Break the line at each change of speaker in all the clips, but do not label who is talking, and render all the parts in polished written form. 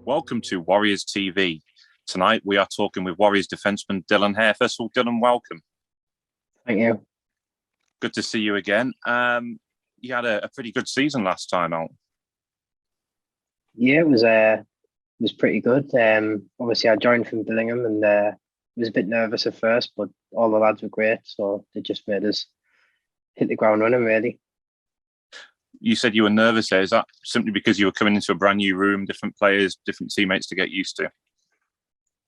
Welcome to Warriors TV. Tonight we are talking with Warriors defenseman Dylan Hare. First of all, Dylan, welcome.
Thank you.
Good to see you again. You had a pretty good season last time out.
Yeah, it was pretty good. Obviously, I joined from Billingham and was a bit nervous at first, but all the lads were great, so they just made us hit the ground running, really.
You said you were nervous there. Is that simply because you were coming into a brand new room, different players, different teammates to get used to?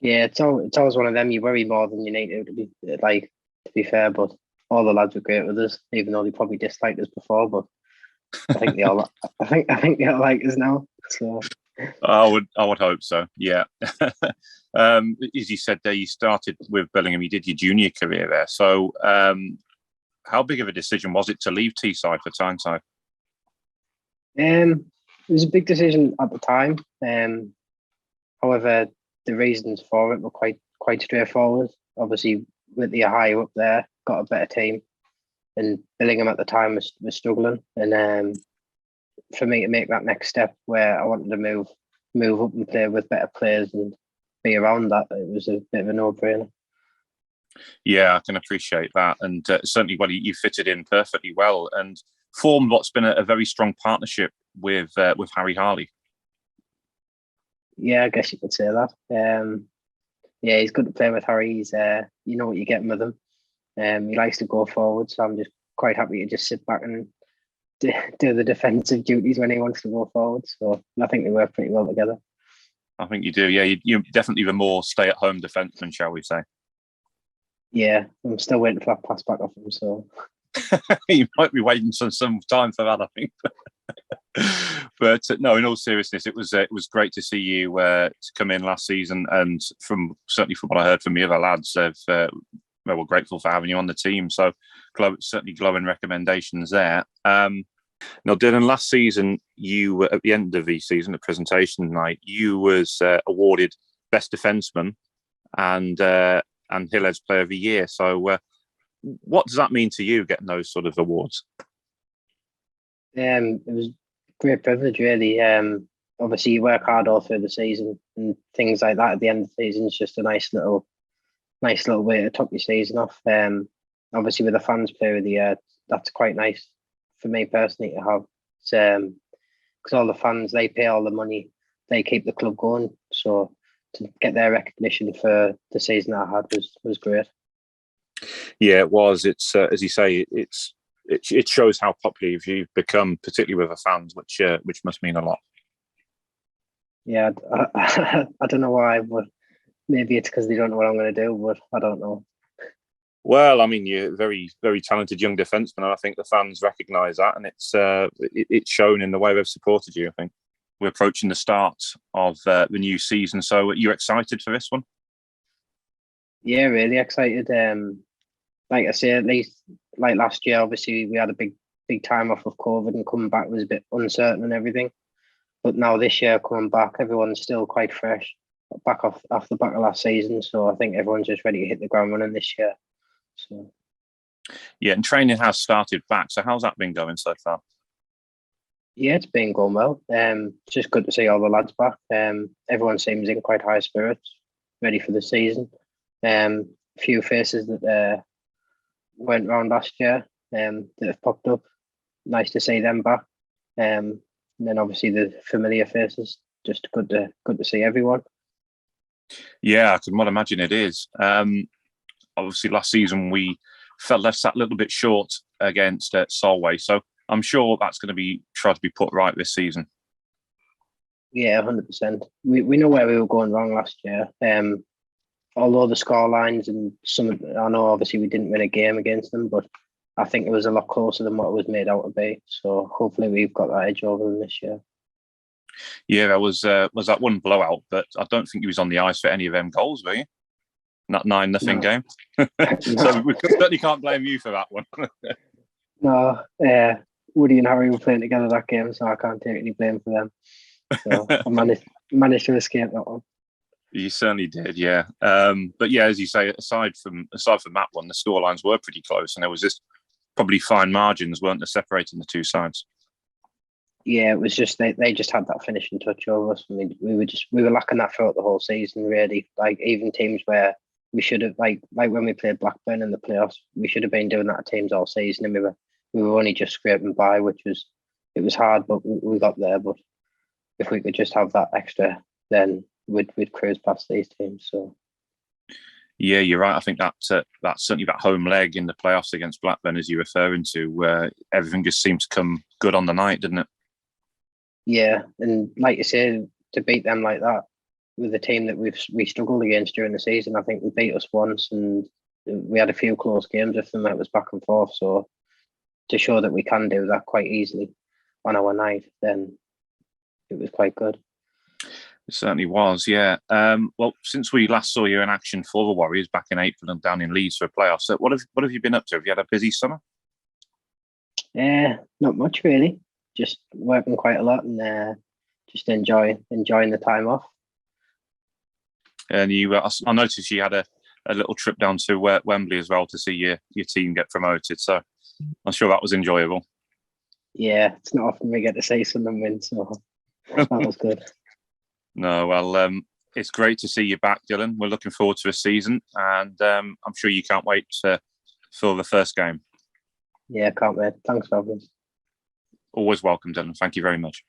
Yeah, it's always one of them. You worry more than you need to be fair, but all the lads were great with us, even though they probably disliked us before. But I think they all they all like us now. So
I would hope so. Yeah. As you said there, you started with Billingham. You did your junior career there. So, how big of a decision was it to leave Teesside for Tyneside?
it was a big decision at the time. However, the reasons for it were quite straightforward. Obviously, with the higher up there, got a better team, and Billingham at the time was struggling. And for me to make that next step, where I wanted to move up and play with better players and be around that, it was a bit of a no-brainer.
Yeah, I can appreciate that, and certainly, you fitted in perfectly well and formed what's been a very strong partnership with Harry Harley.
Yeah, I guess you could say that. Yeah, he's good to play with Harry. He's you know what you're getting with him. He likes to go forward, so I'm just quite happy to just sit back and do the defensive duties when he wants to go forward. So I think they work pretty well together.
I think you do. Yeah, you're definitely the more stay-at-home defenseman, shall we say?
Yeah, I'm still waiting for that pass back off him. So
you might be waiting some time for that, I think. But no, in all seriousness, it was great to see you to come in last season, and certainly from what I heard from the other lads, we're grateful for having you on the team. So certainly glowing recommendations there. Now, Dylan, last season, you at the end of the season, at presentation night, you was awarded best defenseman and Hillhead's Player of the Year. So, what does that mean to you, getting those sort of awards?
it was a great privilege, really. Obviously, you work hard all through the season, and things like that at the end of the season is just a nice little way to top your season off. Obviously, with the fans Player of the Year, that's quite nice for me personally to have. Because all the fans, they pay all the money, they keep the club going. So to get their recognition for the season I had was great.
Yeah, it was. It's as you say, it shows how popular you've become, particularly with the fans, which must mean a lot.
Yeah, I don't know why, but maybe it's because they don't know what I'm going to do, but I don't know.
Well, I mean, you're a very, very talented young defenseman, and I think the fans recognise that, and it's shown in the way they've supported you. I think we're approaching the start of the new season, so are you excited for this one?
Yeah, really excited. Like I say, at least like last year, obviously we had a big time off of COVID, and coming back was a bit uncertain and everything. But now this year coming back, everyone's still quite fresh, back off the back of last season. So I think everyone's just ready to hit the ground running this year. So
yeah, and training has started back. So how's that been going so far?
yeah, it's been going well. It's just good to see all the lads back. Everyone seems in quite high spirits, ready for the season. A few faces that went round last year that have popped up. Nice to see them back. And then obviously the familiar faces. Just good to see everyone.
Yeah, I can well imagine it is. Obviously, last season we felt left that little bit short against Solway, so I'm sure that's going to be tried to be put right this season.
Yeah, 100%. We know where we were going wrong last year. Although the score lines and I know obviously we didn't win a game against them, but I think it was a lot closer than what it was made out to be. So hopefully we've got that edge over them this year.
Yeah, there was that one blowout, but I don't think he was on the ice for any of them goals, were you? Not 9-0 game. So we certainly can't blame you for that one.
No, Woody and Harry were playing together that game, so I can't take any blame for them. So I managed to escape that one.
You certainly did, yeah. But yeah, as you say, aside from that one, the scorelines were pretty close, and there was just probably fine margins, weren't there, separating the two sides?
Yeah, it was just they just had that finishing touch over us. And we were lacking that throughout the whole season, really. Like even teams where we should have like when we played Blackburn in the playoffs, we should have been doing that to teams all season, and we were only just scraping by, which was it was hard, but we got there. But if we could just have that extra, then we'd cruise past these teams. So
Yeah, you're right. I think that certainly that home leg in the playoffs against Blackburn, as you're referring to, where everything just seemed to come good on the night, didn't it?
yeah, and like you say, to beat them like that with the team that we struggled against during the season, I think they beat us once, and we had a few close games with them that was back and forth. So to show that we can do that quite easily on our night, then it was quite good.
It certainly was, yeah. Well, since we last saw you in action for the Warriors back in April and down in Leeds for a playoff, so what have you been up to? Have you had a busy summer?
Not much really. Just working quite a lot and just enjoying the time off.
And I noticed you had a little trip down to Wembley as well to see your team get promoted. So I'm sure that was enjoyable.
Yeah, it's not often we get to see Sunderland win, so that was good.
No, well, it's great to see you back, Dylan. We're looking forward to the season, and I'm sure you can't wait for the first game.
Yeah, can't wait. Thanks for having us.
Always welcome, Dylan. Thank you very much.